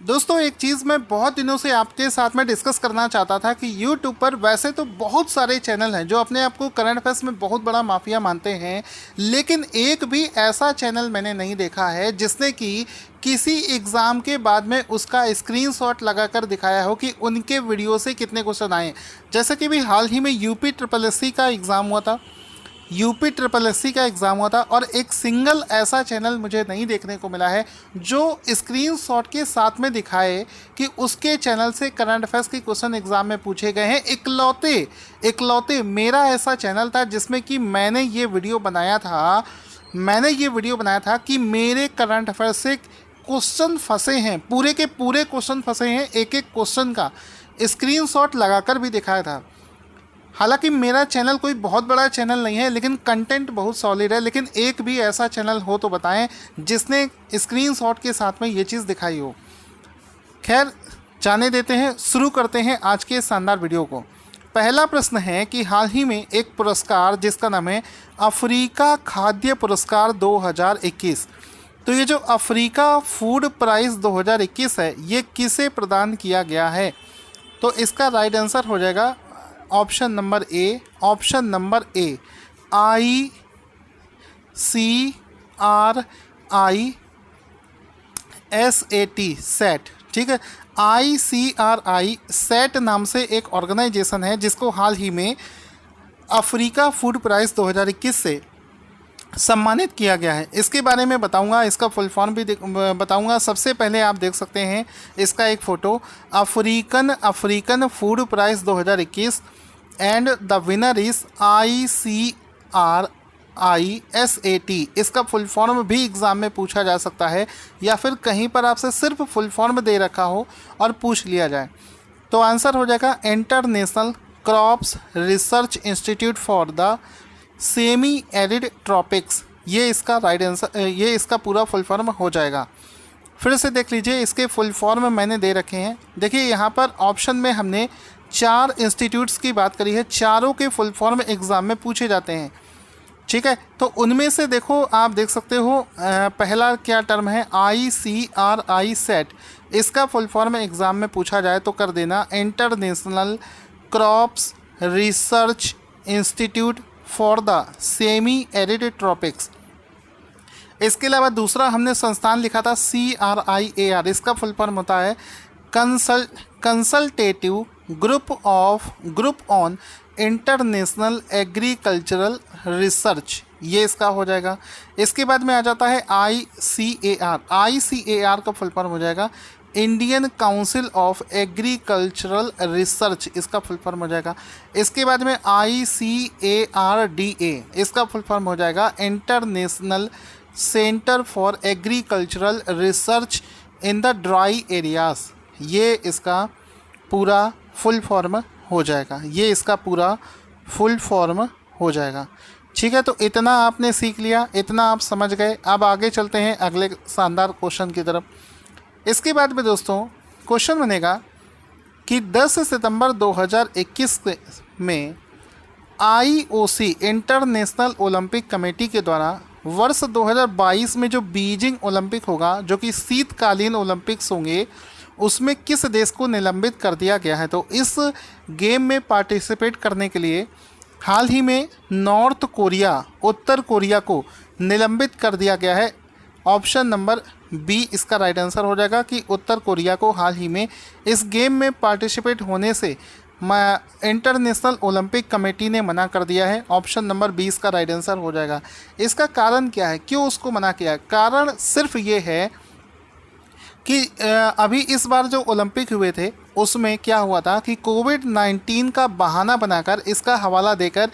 दोस्तों एक चीज़ मैं बहुत दिनों से आपके साथ में डिस्कस करना चाहता था कि YouTube पर वैसे तो बहुत सारे चैनल हैं जो अपने आप को करंट अफेयर्स में बहुत बड़ा माफिया मानते हैं, लेकिन एक भी ऐसा चैनल मैंने नहीं देखा है जिसने कि किसी एग्ज़ाम के बाद में उसका स्क्रीनशॉट लगाकर दिखाया हो कि उनके वीडियो से कितने क्वेश्चन आए। जैसे कि भी हाल ही में यूपी ट्रिपल एससी का एग्ज़ाम हुआ था, यूपी ट्रिपल एससी का एग्ज़ाम हुआ था और एक सिंगल ऐसा चैनल मुझे नहीं देखने को मिला है जो स्क्रीनशॉट के साथ में दिखाए कि उसके चैनल से करंट अफेयर्स के क्वेश्चन एग्ज़ाम में पूछे गए हैं। इकलौते इकलौते मेरा ऐसा चैनल था जिसमें कि मैंने ये वीडियो बनाया था कि मेरे करंट अफेयर्स से क्वेश्चन फंसे हैं, पूरे के पूरे क्वेश्चन फंसे हैं, एक एक क्वेश्चन का स्क्रीनशॉट लगाकर भी दिखाया था। हालांकि मेरा चैनल कोई बहुत बड़ा चैनल नहीं है, लेकिन कंटेंट बहुत सॉलिड है। लेकिन एक भी ऐसा चैनल हो तो बताएं जिसने स्क्रीनशॉट के साथ में ये चीज़ दिखाई हो। खैर जाने देते हैं, शुरू करते हैं आज के शानदार वीडियो को। पहला प्रश्न है कि हाल ही में एक पुरस्कार जिसका नाम है अफ्रीका खाद्य पुरस्कार 2021, तो ये जो अफ्रीका फूड प्राइज़ 2021 है ये किसे प्रदान किया गया है? तो इसका राइट आंसर हो जाएगा option number A, ICRI set. ठीक है, ICRI सेट नाम से एक ऑर्गेनाइजेशन है जिसको हाल ही में अफ्रीका फूड प्राइज़ 2021 से सम्मानित किया गया है। इसके बारे में बताऊंगा, इसका फुल फॉर्म भी बताऊंगा। सबसे पहले आप देख सकते हैं इसका एक photo, African food prize 2021 and the winner is ICRISAT। इसका फुल फॉर्म भी एग्ज़ाम में पूछा जा सकता है या फिर कहीं पर आपसे सिर्फ फुल फॉर्म दे रखा हो और पूछ लिया जाए। तो आंसर हो जाएगा international crops research institute for the semi arid tropics. ये इसका राइट आंसर, ये इसका पूरा फुल फॉर्म हो जाएगा। फिर से देख लीजिए, इसके फुल फॉर्म मैंने दे रखे हैं। देखिए यहाँ पर ऑप्शन में हमने 4 इंस्टीट्यूट्स की बात करी है, चारों के फुल फॉर्म एग्ज़ाम में पूछे जाते हैं। ठीक है, तो उनमें से देखो आप देख सकते हो पहला क्या टर्म है ICRI सेट। इसका फुल फॉर्म एग्ज़ाम में पूछा जाए तो कर देना international crops research institute for the semi arid tropics. इसके अलावा दूसरा हमने संस्थान लिखा था CRIAR। इसका फुल फॉर्म होता है consultative group on international agricultural research. ये इसका हो जाएगा। इसके बाद में आ जाता है ICAR का फुल फॉर्म हो जाएगा Indian council of agricultural research. इसका फुल फॉर्म हो जाएगा। इसके बाद में ICARDA। इसका फुल फॉर्म हो जाएगा international centre for agricultural research in the dry areas. ये इसका पूरा फुल फॉर्म हो जाएगा, ये इसका पूरा फुल फॉर्म हो जाएगा। ठीक है, तो इतना आपने सीख लिया, इतना आप समझ गए। अब आगे चलते हैं अगले शानदार क्वेश्चन की तरफ। इसके बाद में दोस्तों क्वेश्चन बनेगा कि 10 सितंबर 2021 में IOC इंटरनेशनल ओलंपिक कमेटी के द्वारा वर्ष 2022 में जो बीजिंग ओलंपिक होगा, जो कि शीतकालीन ओलंपिक्स होंगे, उसमें किस देश को निलंबित कर दिया गया है? तो इस गेम में पार्टिसिपेट करने के लिए हाल ही में उत्तर कोरिया को निलंबित कर दिया गया है। ऑप्शन नंबर बी इसका राइट आंसर हो जाएगा कि उत्तर कोरिया को हाल ही में इस गेम में पार्टिसिपेट होने से इंटरनेशनल ओलंपिक कमेटी ने मना कर दिया है। ऑप्शन नंबर 20 का राइट आंसर हो जाएगा। इसका कारण क्या है, क्यों उसको मना किया? कारण सिर्फ ये है कि अभी इस बार जो ओलंपिक हुए थे उसमें क्या हुआ था कि कोविड-19 का बहाना बनाकर, इसका हवाला देकर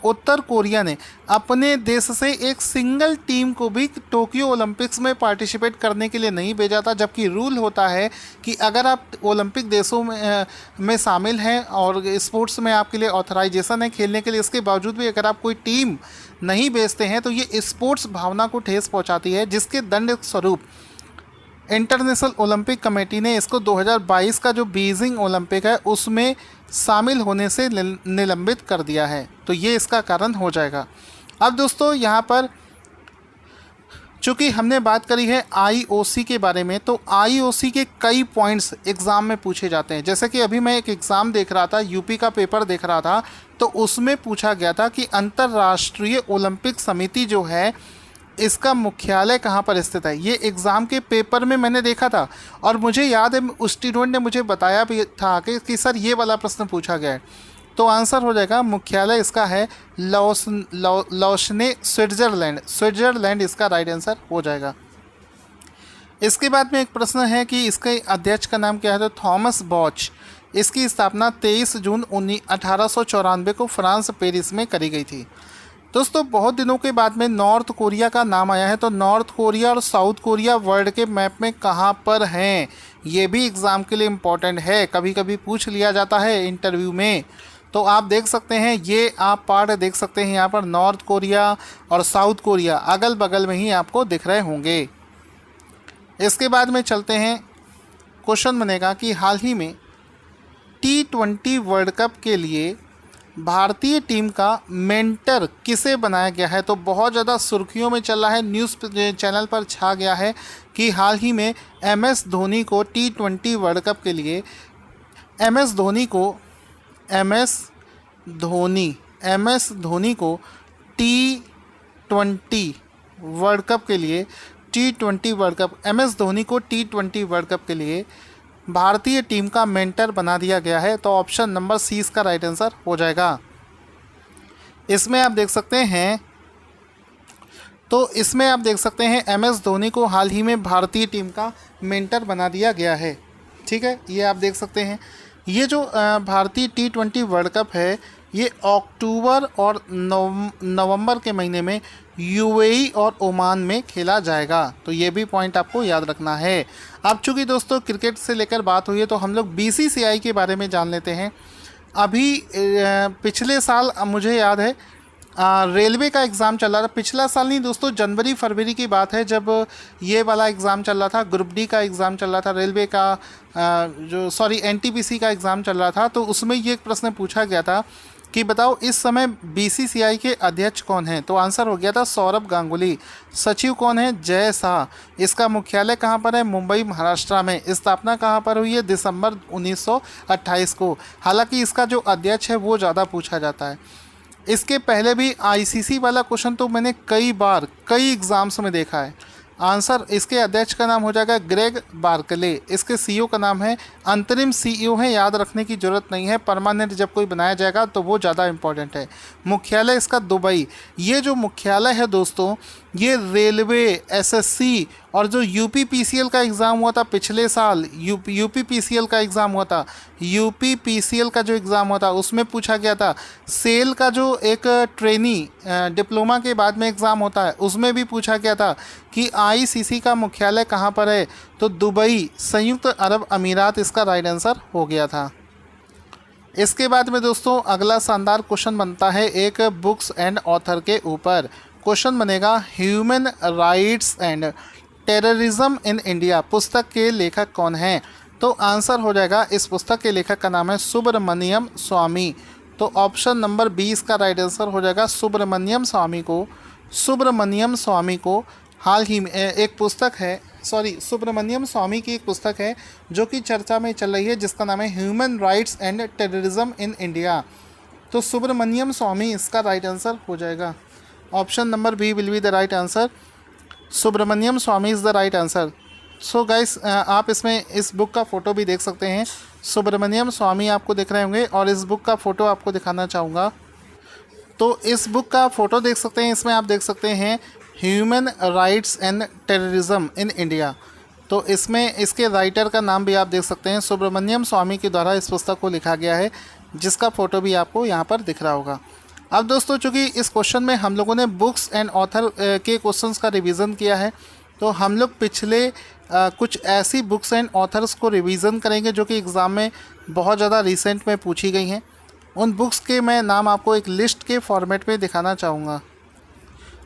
उत्तर कोरिया ने अपने देश से एक सिंगल टीम को भी टोक्यो ओलंपिक्स में पार्टिसिपेट करने के लिए नहीं भेजा था। जबकि रूल होता है कि अगर आप ओलंपिक देशों में शामिल हैं और स्पोर्ट्स में आपके लिए ऑथराइजेशन है खेलने के लिए, इसके बावजूद भी अगर आप कोई टीम नहीं भेजते हैं तो ये स्पोर्ट्स भावना को ठेस पहुँचाती है, जिसके दंड स्वरूप इंटरनेशनल ओलंपिक कमेटी ने इसको 2022 का जो बीजिंग ओलंपिक है उसमें शामिल होने से निलंबित कर दिया है। तो ये इसका कारण हो जाएगा। अब दोस्तों यहाँ पर चूँकि हमने बात करी है आईओसी के बारे में, तो आईओसी के कई पॉइंट्स एग्ज़ाम में पूछे जाते हैं। जैसे कि अभी मैं एक एग्ज़ाम देख रहा था, यूपी का पेपर देख रहा था, तो उसमें पूछा गया था कि अंतर्राष्ट्रीय ओलंपिक समिति जो है इसका मुख्यालय कहाँ पर स्थित है। ये एग्ज़ाम के पेपर में मैंने देखा था और मुझे याद है उस स्टूडेंट ने मुझे बताया भी था कि सर ये वाला प्रश्न पूछा गया है। तो आंसर हो जाएगा, मुख्यालय इसका है लौशने, स्विट्ज़रलैंड इसका राइट आंसर हो जाएगा। इसके बाद में एक प्रश्न है कि इसके अध्यक्ष का नाम क्या है, तो थॉमस बॉच। इसकी स्थापना 23 जून 1894 को फ्रांस पेरिस में करी गई थी। दोस्तों बहुत दिनों के बाद में नॉर्थ कोरिया का नाम आया है, तो नॉर्थ कोरिया और साउथ कोरिया वर्ल्ड के मैप में कहाँ पर हैं, ये भी एग्ज़ाम के लिए इम्पॉर्टेंट है, कभी कभी पूछ लिया जाता है इंटरव्यू में। तो आप देख सकते हैं, ये आप पार्ट देख सकते हैं यहाँ पर, नॉर्थ कोरिया और साउथ कोरिया अगल बगल में ही आपको दिख रहे होंगे। इसके बाद में चलते हैं, क्वेश्चन बनेगा कि हाल ही में T20 वर्ल्ड कप के लिए भारतीय टीम का मेंटर किसे बनाया गया है। तो बहुत ज़्यादा सुर्खियों में चल रहा है, न्यूज़ चैनल पर छा गया है कि हाल ही में MS धोनी को T20 वर्ल्ड कप के लिए MS धोनी को T20 वर्ल्ड कप के लिए MS धोनी को T20 वर्ल्ड कप के लिए भारतीय टीम का मेंटर बना दिया गया है। तो ऑप्शन नंबर सी इसका राइट आंसर हो जाएगा। इसमें आप देख सकते हैं MS धोनी को हाल ही में भारतीय टीम का मेंटर बना दिया गया है। ठीक है, ये आप देख सकते हैं। ये जो भारतीय T20 वर्ल्ड कप है, ये अक्टूबर और नवंबर के महीने में यूएई और ओमान में खेला जाएगा। तो ये भी पॉइंट आपको याद रखना है। अब चूँकि दोस्तों क्रिकेट से लेकर बात हुई है, तो हम लोग BCCI के बारे में जान लेते हैं। अभी पिछले साल मुझे याद है रेलवे का एग्ज़ाम चल रहा था, पिछला साल नहीं दोस्तों, जनवरी फरवरी की बात है, जब ये वाला एग्ज़ाम चल रहा था, ग्रुप डी का एग्ज़ाम चल रहा था, रेलवे का NTPC का एग्ज़ाम चल रहा था। तो उसमें ये एक प्रश्न पूछा गया था कि बताओ इस समय BCCI के अध्यक्ष कौन हैं। तो आंसर हो गया था सौरभ गांगुली। सचिव कौन है, जय शाह। इसका मुख्यालय कहाँ पर है, मुंबई महाराष्ट्र में। स्थापना कहाँ पर हुई है, दिसंबर 1928 को। हालांकि इसका जो अध्यक्ष है वो ज़्यादा पूछा जाता है। इसके पहले भी ICC वाला क्वेश्चन तो मैंने कई एग्ज़ाम्स में देखा है। आंसर, इसके अध्यक्ष का नाम हो जाएगा ग्रेग बार्कले। इसके CEO का नाम है, अंतरिम CEO है, याद रखने की ज़रूरत नहीं है, परमानेंट जब कोई बनाया जाएगा तो वो ज़्यादा इंपॉर्टेंट है। मुख्यालय इसका दुबई। ये जो मुख्यालय है दोस्तों, ये रेलवे, SSC और जो UPPCL का एग्ज़ाम हुआ था पिछले साल, UPPCL का एग्ज़ाम हुआ था, UPPCL का जो एग्ज़ाम हुआ था उसमें पूछा गया था। सेल का जो एक ट्रेनी डिप्लोमा के बाद में एग्ज़ाम होता है, उसमें भी पूछा गया था कि ICC का मुख्यालय कहाँ पर है। तो दुबई, संयुक्त अरब अमीरात इसका राइट आंसर हो गया था। इसके बाद में दोस्तों अगला शानदार क्वेश्चन बनता है एक बुक्स एंड ऑथर के ऊपर। क्वेश्चन बनेगा, human rights and terrorism in India पुस्तक के लेखक कौन हैं। तो आंसर हो जाएगा, इस पुस्तक के लेखक का नाम है सुब्रमण्यम स्वामी। तो ऑप्शन नंबर 20 का राइट आंसर हो जाएगा। सुब्रमण्यम स्वामी को हाल ही में एक पुस्तक है, सुब्रमण्यम स्वामी की एक पुस्तक है जो कि चर्चा में चल रही है, जिसका नाम है human rights and terrorism in India. तो सुब्रमण्यम स्वामी इसका राइट आंसर हो जाएगा। Option number B will be the right answer. Subramanian Swamy is the right answer. So guys, आप इसमें इस बुक का फ़ोटो भी देख सकते हैं। सुब्रमण्यम स्वामी आपको दिख रहे होंगे और इस बुक का फ़ोटो आपको दिखाना चाहूँगा। तो इस बुक का फ़ोटो देख सकते हैं, इसमें आप देख सकते हैं human rights and terrorism in India. तो इसमें इसके राइटर का नाम भी आप देख सकते हैं, सुब्रमण्यम स्वामी के द्वारा इस पुस्तक को लिखा गया है, जिसका फ़ोटो भी आपको यहाँ पर दिख रहा होगा। अब दोस्तों चूँकि इस क्वेश्चन में हम लोगों ने बुक्स एंड ऑथर के क्वेश्चंस का रिवीजन किया है, तो हम लोग पिछले कुछ ऐसी बुक्स एंड ऑथर्स को रिवीजन करेंगे जो कि एग्ज़ाम में बहुत ज़्यादा रिसेंट में पूछी गई हैं। उन बुक्स के मैं नाम आपको एक लिस्ट के फॉर्मेट में दिखाना चाहूँगा।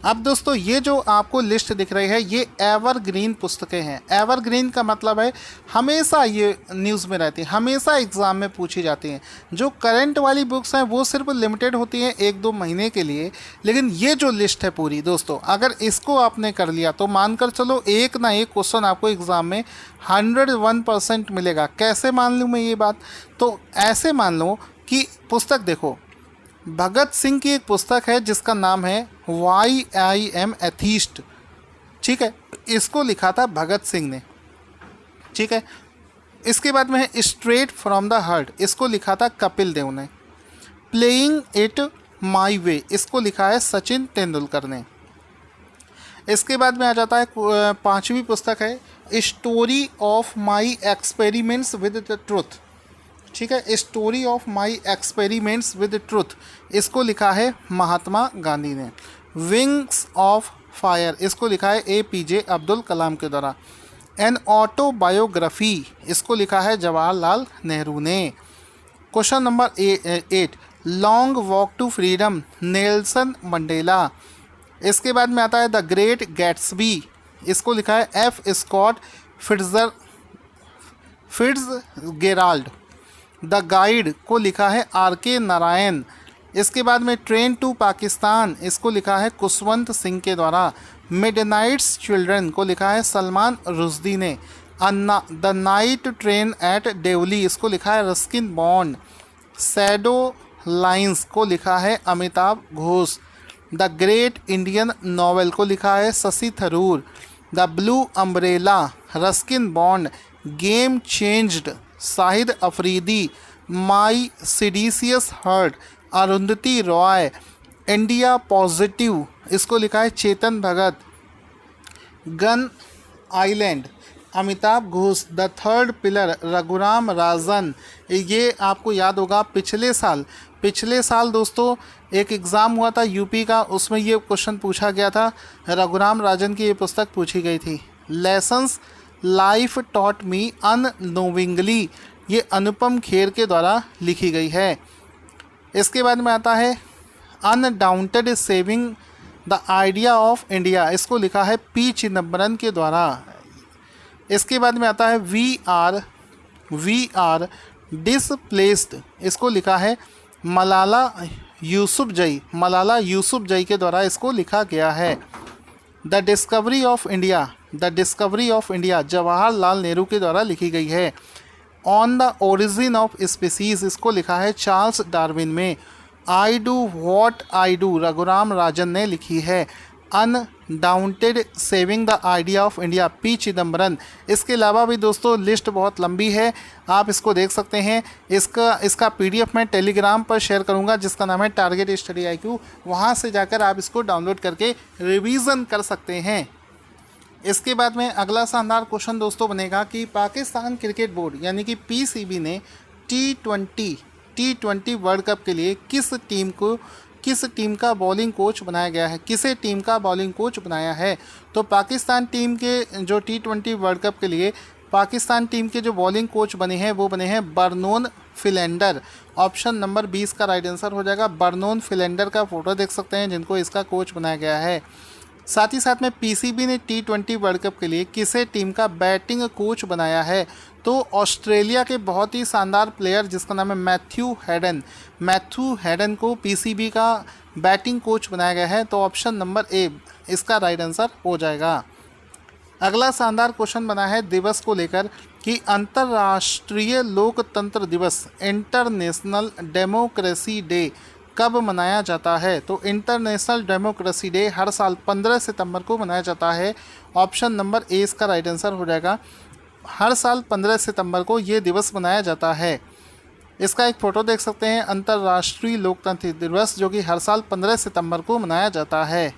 अब दोस्तों ये जो आपको लिस्ट दिख रही है ये एवरग्रीन पुस्तकें हैं। एवरग्रीन का मतलब है हमेशा ये न्यूज़ में रहती हैं, हमेशा एग्ज़ाम में पूछी जाती हैं। जो करंट वाली बुक्स हैं वो सिर्फ लिमिटेड होती हैं 1-2 महीने के लिए, लेकिन ये जो लिस्ट है पूरी दोस्तों, अगर इसको आपने कर लिया तो मानकर चलो एक ना एक क्वेश्चन आपको एग्ज़ाम में 101% मिलेगा। कैसे मान लूँ मैं ये बात? तो ऐसे मान लो कि पुस्तक देखो, भगत सिंह की एक पुस्तक है जिसका नाम है वाई आई एम एथीस्ट, ठीक है, इसको लिखा था भगत सिंह ने, ठीक है। इसके बाद में है स्ट्रेट फ्रॉम द हार्ट, इसको लिखा था कपिल देव ने। प्लेइंग इट माई वे, इसको लिखा है सचिन तेंदुलकर ने। इसके बाद में आ जाता है 5वीं पुस्तक है story of my experiments with the truth, ठीक है, story of my experiments with truth, इसको लिखा है महात्मा गांधी ने। विंग्स ऑफ फायर, इसको लिखा है APJ अब्दुल कलाम के द्वारा। एन ऑटोबायोग्राफी, इसको लिखा है जवाहरलाल नेहरू ने। Question number 8, long walk to freedom, Nelson Mandela. इसके बाद में आता है द ग्रेट गैट्सबी, इसको लिखा है F Scott Fitzgerald. The guide को लिखा है RK नारायण। इसके बाद में ट्रेन टू पाकिस्तान, इसको लिखा है कुशवंत सिंह के द्वारा। मिडनाइट्स चिल्ड्रन को लिखा है सलमान रुश्दी ने। द नाइट ट्रेन एट डेवली, इसको लिखा है रस्किन बॉन्ड। शैडो लाइंस को लिखा है Amitabh Ghosh. The great Indian novel को लिखा है Shashi Tharoor. The blue umbrella Ruskin Bond. Game changed Shahid Afridi. My seditious heart Arundhati Roy. India positive, इसको लिखा है Chetan Bhagat. Gun island Amitabh Ghosh. The third pillar Raghuram Rajan. ये आपको याद होगा पिछले साल दोस्तों एक एग्ज़ाम हुआ था यूपी का, उसमें ये क्वेश्चन पूछा गया था, रघुराम राजन की ये पुस्तक पूछी गई थी। लेसन्स लाइफ टॉट मी अननोविंगली, ये अनुपम खेर के द्वारा लिखी गई है। इसके बाद में आता है undaunted saving the idea of India, इसको लिखा है P चिदम्बरम के द्वारा। इसके बाद में आता है वी आर डिसप्लेस्ड, इसको लिखा है मलाला यूसुफजई के द्वारा इसको लिखा गया है। The discovery of India Jawaharlal Nehru के द्वारा लिखी गई है। On the origin of species, इसको लिखा है चार्ल्स डार्विन में। I do what I do Raghuram Rajan ने लिखी है। Undaunted saving the idea of India P Chidambaram. इसके अलावा भी दोस्तों लिस्ट बहुत लंबी है, आप इसको देख सकते हैं। इसका PDF मैं टेलीग्राम पर शेयर करूंगा जिसका नाम है टारगेट स्टडी IQ, वहां से जाकर आप इसको डाउनलोड करके रिवीजन कर सकते हैं। इसके बाद में अगला शानदार क्वेश्चन दोस्तों बनेगा कि पाकिस्तान क्रिकेट बोर्ड यानी कि PCB ने T20 वर्ल्ड कप के लिए किस टीम का बॉलिंग कोच बनाया गया है, किसे टीम का बॉलिंग कोच बनाया है। तो पाकिस्तान टीम के जो T20 वर्ल्ड कप के लिए पाकिस्तान टीम के जो बॉलिंग कोच बने हैं वो बने हैं बर्नोन फिलेंडर। ऑप्शन नंबर 20 का राइट आंसर हो जाएगा। बर्नोन फिलेंडर का फोटो देख सकते हैं जिनको इसका कोच बनाया गया है। साथ ही साथ में PCB ने T20 वर्ल्ड कप के लिए किसे टीम का बैटिंग कोच बनाया है। तो ऑस्ट्रेलिया के बहुत ही शानदार प्लेयर जिसका नाम है मैथ्यू हेडन को PCB का बैटिंग कोच बनाया गया है। तो ऑप्शन नंबर A इसका राइट आंसर हो जाएगा। अगला शानदार क्वेश्चन बना है दिवस को लेकर कि अंतर्राष्ट्रीय लोकतंत्र दिवस इंटरनेशनल डेमोक्रेसी डे कब मनाया जाता है। तो इंटरनेशनल डेमोक्रेसी डे हर साल 15 सितंबर को मनाया जाता है। ऑप्शन नंबर A इसका राइट आंसर हो जाएगा। हर साल 15 सितंबर को ये दिवस मनाया जाता है। इसका एक फ़ोटो देख सकते हैं, अंतर्राष्ट्रीय लोकतंत्र दिवस जो कि हर साल 15 सितंबर को मनाया जाता है।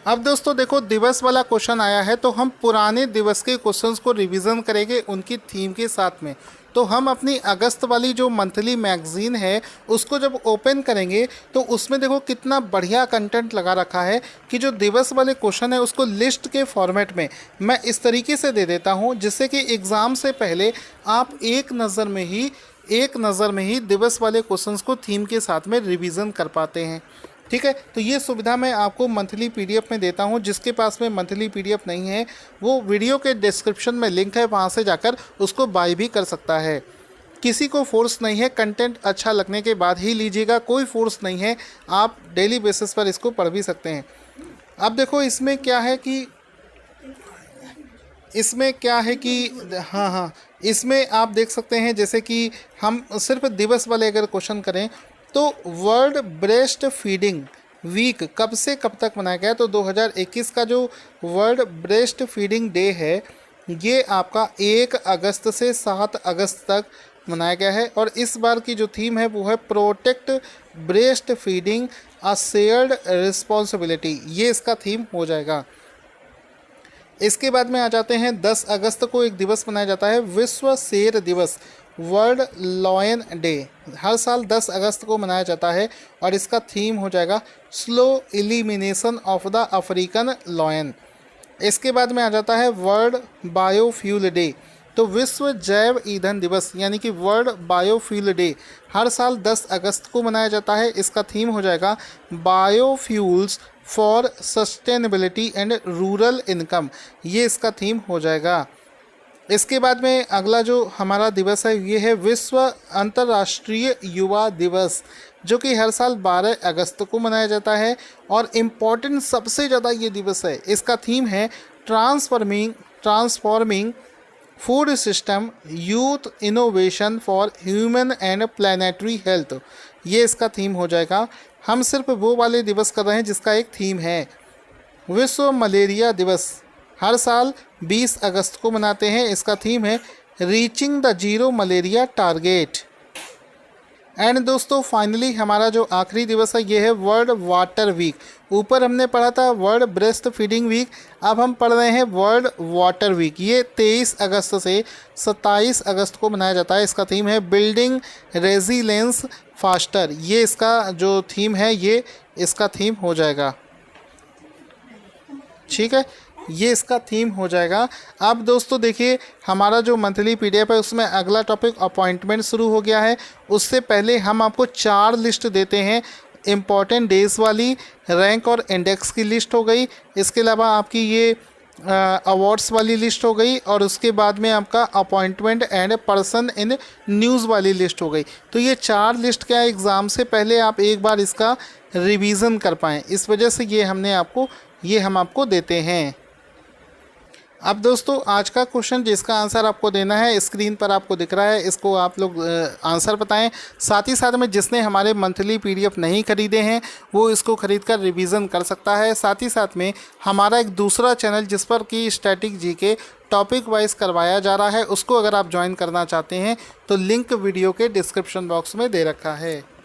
अब दोस्तों देखो दिवस वाला क्वेश्चन आया है तो हम पुराने दिवस के क्वेश्चंस को रिवीजन करेंगे उनकी थीम के साथ में। तो हम अपनी अगस्त वाली जो मंथली मैगजीन है उसको जब ओपन करेंगे तो उसमें देखो कितना बढ़िया कंटेंट लगा रखा है कि जो दिवस वाले क्वेश्चन है उसको लिस्ट के फॉर्मेट में मैं इस तरीके से दे देता हूँ जिससे कि एग्ज़ाम से पहले आप एक नज़र में ही दिवस वाले क्वेश्चंस को थीम के साथ में रिवीजन कर पाते हैं। ठीक है, तो ये सुविधा मैं आपको मंथली पीडीएफ में देता हूँ। जिसके पास में मंथली पीडीएफ नहीं है वो वीडियो के डिस्क्रिप्शन में लिंक है, वहाँ से जाकर उसको बाय भी कर सकता है। किसी को फोर्स नहीं है, कंटेंट अच्छा लगने के बाद ही लीजिएगा, कोई फोर्स नहीं है, आप डेली बेसिस पर इसको पढ़ भी सकते हैं। अब देखो इसमें क्या है कि हाँ, इसमें आप देख सकते हैं जैसे कि हम सिर्फ दिवस वाले अगर क्वेश्चन करें तो वर्ल्ड ब्रेस्ट फीडिंग वीक कब से कब तक मनाया गया है? तो 2021 का जो वर्ल्ड ब्रेस्ट फीडिंग डे है ये आपका 1 अगस्त से 7 अगस्त तक मनाया गया है। और इस बार की जो थीम है वो है protect breast feeding a shared responsibility, ये इसका थीम हो जाएगा। इसके बाद में आ जाते हैं 10 अगस्त को एक दिवस मनाया जाता है विश्व शेर दिवस, वर्ल्ड लॉयन डे। हर साल 10 अगस्त को मनाया जाता है और इसका थीम हो जाएगा slow elimination of the African lion. इसके बाद में आ जाता है वर्ल्ड बायोफ्यूल डे, तो विश्व जैव ईंधन दिवस यानी कि वर्ल्ड बायोफ्यूल डे हर साल 10 अगस्त को मनाया जाता है। इसका थीम हो जाएगा biofuels for sustainability and rural income, ये इसका थीम हो जाएगा। इसके बाद में अगला जो हमारा दिवस है ये है विश्व अंतर्राष्ट्रीय युवा दिवस, जो कि हर साल 12 अगस्त को मनाया जाता है। और इम्पॉर्टेंट सबसे ज़्यादा ये दिवस है, इसका थीम है transforming food system youth innovation for human and planetary health, ये इसका थीम हो जाएगा। हम सिर्फ वो वाले दिवस कर रहे हैं जिसका एक थीम है। विश्व मलेरिया दिवस हर साल 20 अगस्त को मनाते हैं, इसका थीम है reaching the zero malaria target. And दोस्तों फाइनली हमारा जो आखिरी दिवस है ये है वर्ल्ड वाटर वीक। ऊपर हमने पढ़ा था वर्ल्ड ब्रेस्ट फीडिंग वीक, अब हम पढ़ रहे हैं वर्ल्ड वाटर वीक। ये 23 अगस्त से 27 अगस्त को मनाया जाता है। इसका थीम है बिल्डिंग रेजिलेंस फास्टर, ये इसका जो थीम है ये इसका थीम हो जाएगा। ठीक है, ये इसका थीम हो जाएगा। अब दोस्तों देखिए हमारा जो मंथली पीडीएफ है उसमें अगला टॉपिक अपॉइंटमेंट शुरू हो गया है। उससे पहले हम आपको 4 लिस्ट देते हैं, इम्पॉर्टेंट डेज वाली, रैंक और इंडेक्स की लिस्ट हो गई, इसके अलावा आपकी ये अवार्ड्स वाली लिस्ट हो गई, और उसके बाद में आपका appointment and person in news वाली लिस्ट हो गई। तो ये 4 लिस्ट क्या एग्ज़ाम से पहले आप एक बार इसका रिवीजन कर पाएँ, इस वजह से ये हम आपको देते हैं। अब दोस्तों आज का क्वेश्चन जिसका आंसर आपको देना है स्क्रीन पर आपको दिख रहा है, इसको आप लोग आंसर बताएं। साथ ही साथ में जिसने हमारे मंथली पीडीएफ नहीं खरीदे हैं वो इसको खरीद कर रिवीजन कर सकता है। साथ ही साथ में हमारा एक दूसरा चैनल जिस पर कि स्टैटिक जीके टॉपिक वाइज करवाया जा रहा है, उसको अगर आप ज्वाइन करना चाहते हैं तो लिंक वीडियो के डिस्क्रिप्शन बॉक्स में दे रखा है।